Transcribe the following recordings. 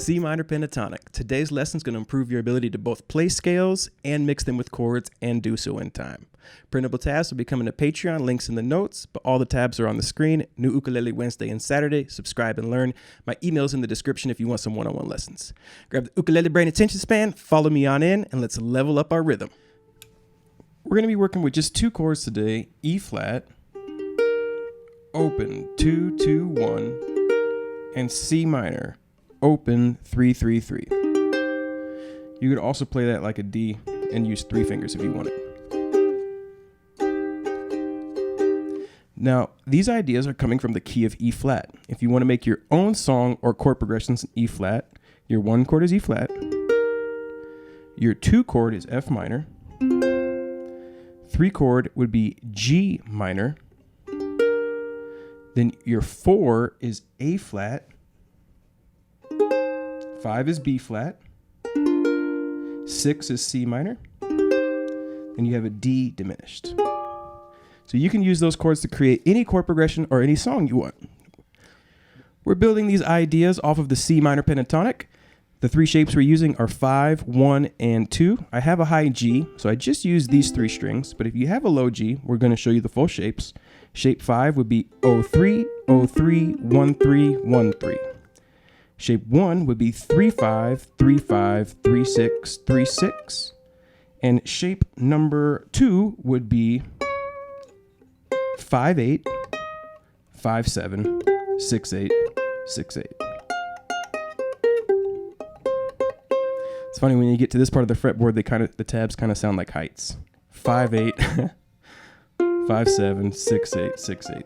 C minor pentatonic. Today's lesson is going to improve your ability to both play scales and mix them with chords and do so in time. Printable tabs will be coming to Patreon, links in the notes, but all the tabs are on the screen. New Ukulele Wednesday and Saturday. Subscribe and learn. My email's in the description if you want some one-on-one lessons. Grab the ukulele brain attention span, follow me on in, and let's level up our rhythm. We're going to be working with just two chords today, E flat, open 2 2 1, and C minor, open 3 3 3. You could also play that like a D and use 3 fingers if you wanted. Now, these ideas are coming from the key of E flat. If you want to make your own song or chord progressions in E flat, your 1 chord is E flat, your 2 chord is F minor, 3 chord would be G minor, then your 4 is A flat, 5 is B flat, 6 is C minor, and you have a D diminished. So you can use those chords to create any chord progression or any song you want. We're building these ideas off of the C minor pentatonic. The 3 shapes we're using are 5, 1, and 2. I have a high G, so I just use these 3 strings, but if you have a low G, we're going to show you the full shapes. Shape 5 would be 0-3, 0-3, 1-3, 1-3. Shape 1 would be 3-5, 3-5, 3-6, 3-6. And shape number 2 would be 5-8, 5-7, 6-8, 6-8. It's funny when you get to this part of the fretboard, the tabs kind of sound like heights. 5-8, 5-7, 6-8, 6-8.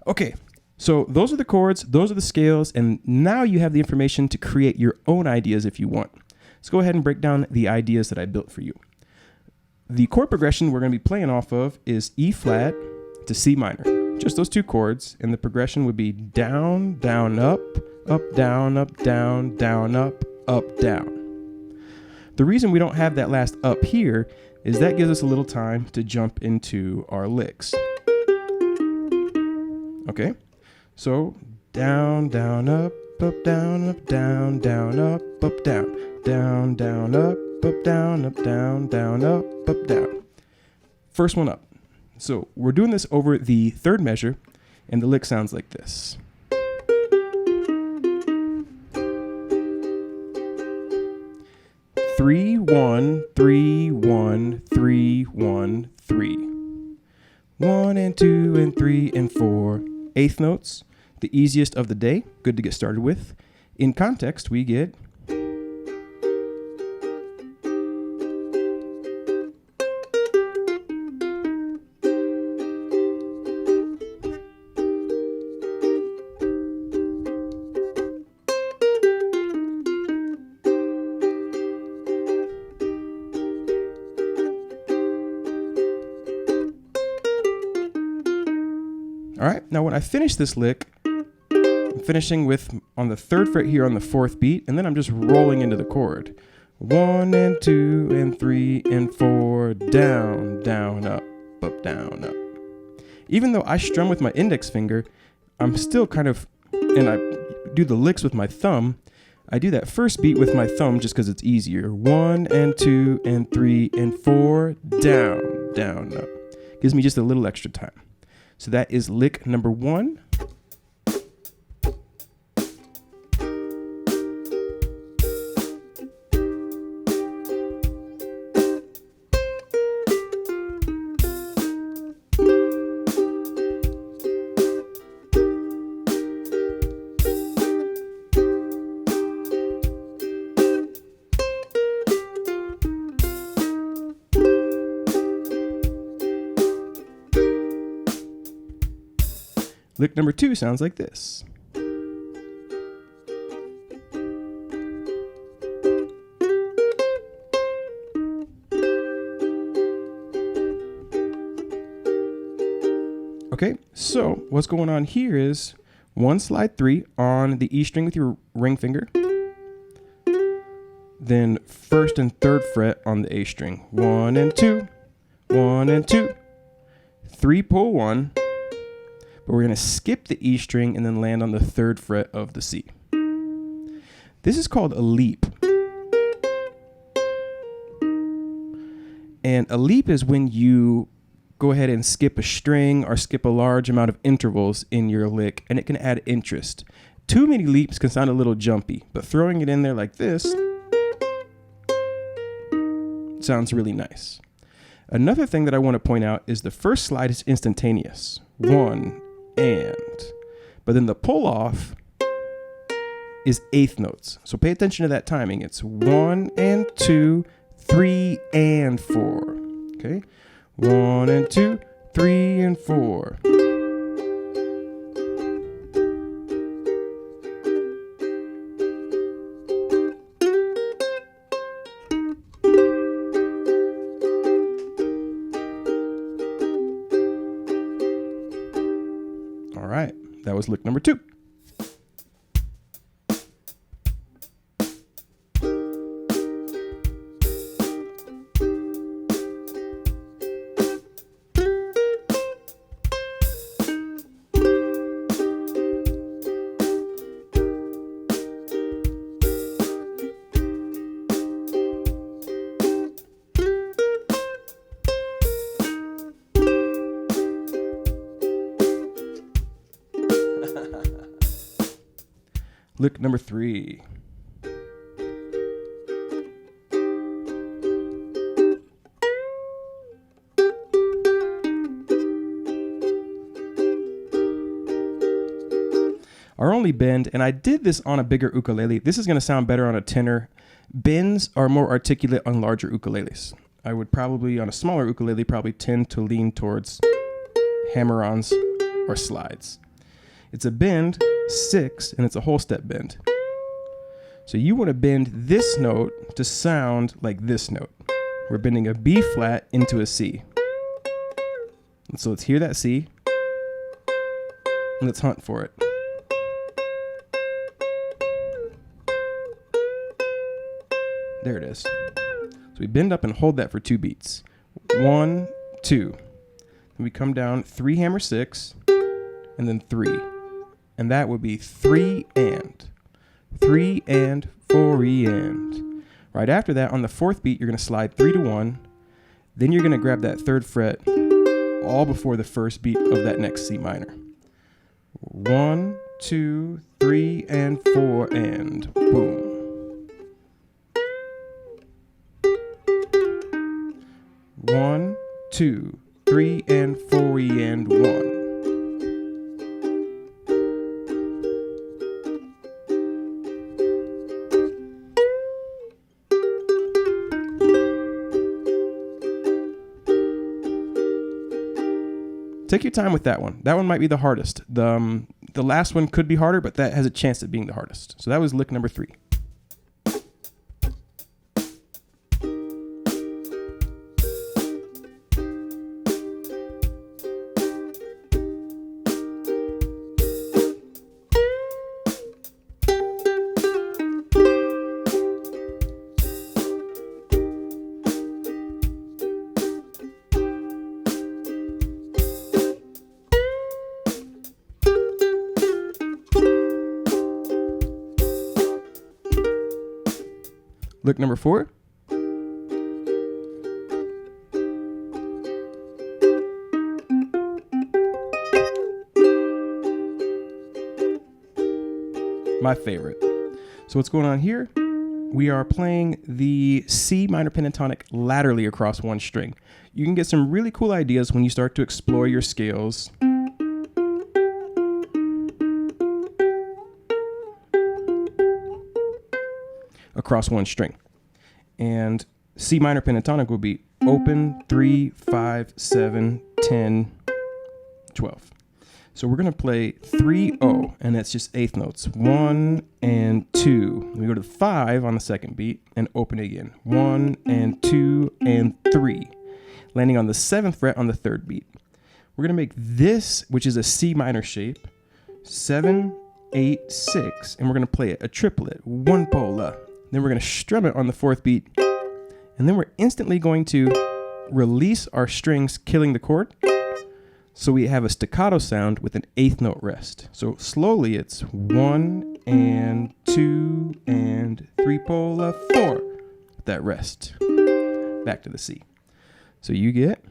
Okay, so those are the chords, those are the scales, and now you have the information to create your own ideas if you want. Let's go ahead and break down the ideas that I built for you. The chord progression we're going to be playing off of is E flat to C minor. Just those 2 chords, and the progression would be down, down, up, down, down, down, up, down. The reason we don't have that last up here is that gives us a little time to jump into our licks. Okay, so down, down, up, down, down, down, up, down, down, down, up, down, down, down, up, down. First one up. So we're doing this over the 3rd measure, and the lick sounds like this. Three, 1, 3, 1, 3, 1, 3. 1 and 2 and 3 and 4. 8th notes, the easiest of the day, good to get started with. In context, we get all right, now when I finish this lick, I'm finishing with on the 3rd fret here on the 4th beat, and then I'm just rolling into the chord. 1 and 2 and 3 and 4, down, down, up, down, up. Even though I strum with my index finger, I'm still kind of, and I do the licks with my thumb, I do that first beat with my thumb just because it's easier. 1 and 2 and 3 and 4, down, down, up. Gives me just a little extra time. So that is lick number 1. Lick number 2 sounds like this. Okay, so what's going on here is 1 slide 3 on the E string with your ring finger, then 1st and 3rd fret on the A string. 1 and 2, 1 and 2, 3 pull 1, but we're going to skip the E string and then land on the 3rd fret of the C. This is called a leap. And a leap is when you go ahead and skip a string or skip a large amount of intervals in your lick, and it can add interest. Too many leaps can sound a little jumpy, but throwing it in there like this sounds really nice. Another thing that I want to point out is the first slide is instantaneous. 1 and. But then the pull off is eighth notes. So pay attention to that timing. It's 1 and 2, 3 and 4. Okay? 1 and 2, 3 and 4. All right, that was lick number 2. Lick number 3. Our only bend, and I did this on a bigger ukulele. This is going to sound better on a tenor. Bends are more articulate on larger ukuleles. I would probably, on a smaller ukulele, probably tend to lean towards hammer-ons or slides. It's a bend 6, and it's a whole step bend. So you want to bend this note to sound like this note. We're bending a B flat into a C. And so let's hear that C, and let's hunt for it. There it is. So we bend up and hold that for 2 beats. 1, 2. Then we come down 3 hammer 6, and then 3. And that would be 3 and 4 and. Right after that, on the 4th beat, you're going to slide 3 to 1. Then you're going to grab that 3rd fret all before the 1st beat of that next C minor. 1, 2, 3, and 4 and. Boom. One, 2, 3, and 4 and 1. Take your time with that one. That one might be the hardest. The last one could be harder, but that has a chance at being the hardest. So that was lick number 3. Lick number 4. My favorite. So what's going on here? We are playing the C minor pentatonic laterally across one string. You can get some really cool ideas when you start to explore your scales. Across one string. And C minor pentatonic will be open 3, 5, 7, 10, 12. So we're going to play 3-0, and that's just eighth notes. 1 and 2. We go to the 5 on the 2nd beat and open again. 1 and 2 and 3. Landing on the 7th fret on the 3rd beat. We're going to make this, which is a C minor shape, 7, 8, 6, and we're going to play it a triplet, 1 pola. Then we're going to strum it on the 4th beat, and then we're instantly going to release our strings, killing the chord. So we have a staccato sound with an 8th note rest. So slowly it's 1 and 2 and 3 pull a 4. With that rest. Back to the C. So you get.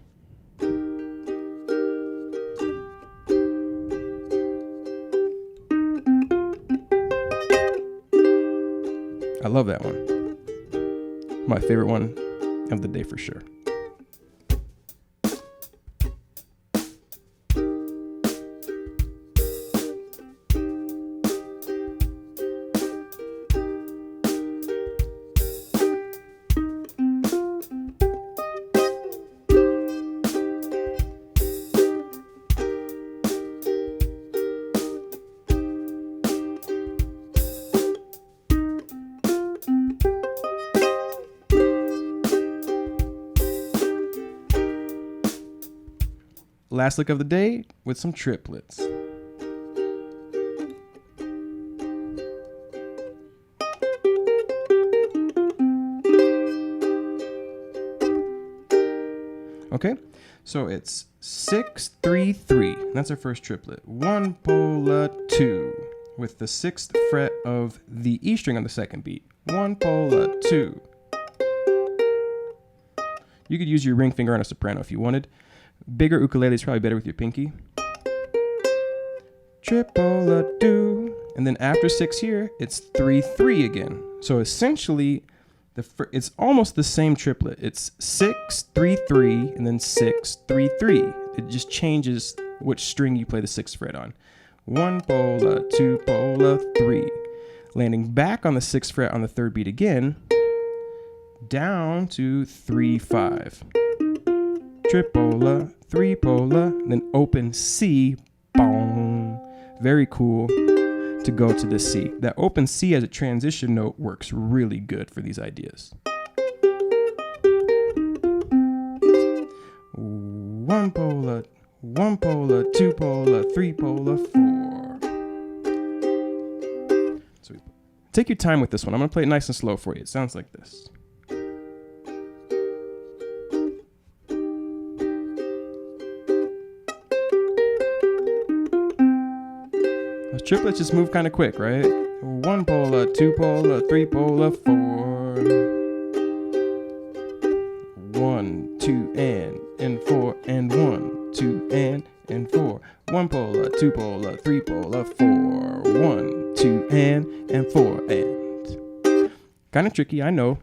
I love that one. My favorite one of the day for sure. Last lick of the day with some triplets. Okay, so it's 6, 3, 3. That's our first triplet. 1 pull a 2 with the 6th fret of the E string on the second beat. 1 pull a 2. You could use your ring finger on a soprano if you wanted. Bigger ukulele is probably better with your pinky. Triple a do, and then after 6 here, it's 3, 3 again. So essentially, it's almost the same triplet. It's 6, 3, 3, and then 6, 3, 3. It just changes which string you play the 6th fret on. 1 pull a 2 pull a 3, landing back on the 6th fret on the 3rd beat again, down to 3, 5. Tripola, 3 pola, then open C, boom. Very cool to go to the C. That open C as a transition note works really good for these ideas. 1 pola, 1 pola, 2 pola, 3 pola, 4. So take your time with this one. I'm gonna play it nice and slow for you. It sounds like this. Those triplets just move kind of quick, right? 1 pola, 2 pola, 3 pola, 4. 1, 2, and 4, and 1, 2, and 4. 1 pola, 2 pola, 3 pola, 4. 1, 2, and 4, and. Kind of tricky, I know.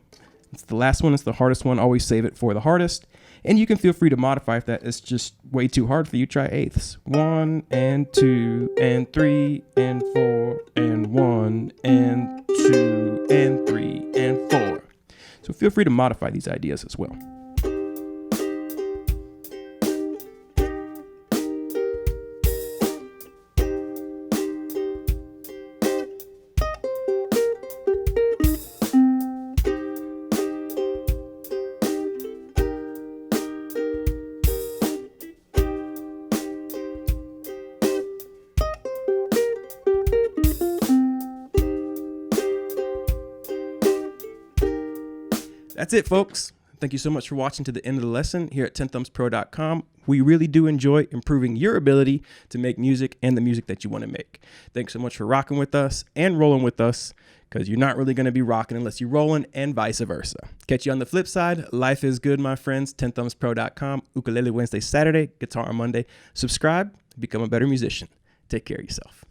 It's the last one, it's the hardest one. Always save it for the hardest. And you can feel free to modify if that is just way too hard for you. Try eighths. 1 and 2 and 3 and 4 and 1 and 2 and 3 and 4. So feel free to modify these ideas as well. That's it, folks. Thank you so much for watching to the end of the lesson here at 10thumbspro.com. We really do enjoy improving your ability to make music and the music that you want to make. Thanks so much for rocking with us and rolling with us, because you're not really going to be rocking unless you're rolling, and vice versa. Catch you on the flip side. Life is good, my friends. 10thumbspro.com. Ukulele Wednesday, Saturday. Guitar on Monday. Subscribe. Become a better musician. Take care of yourself.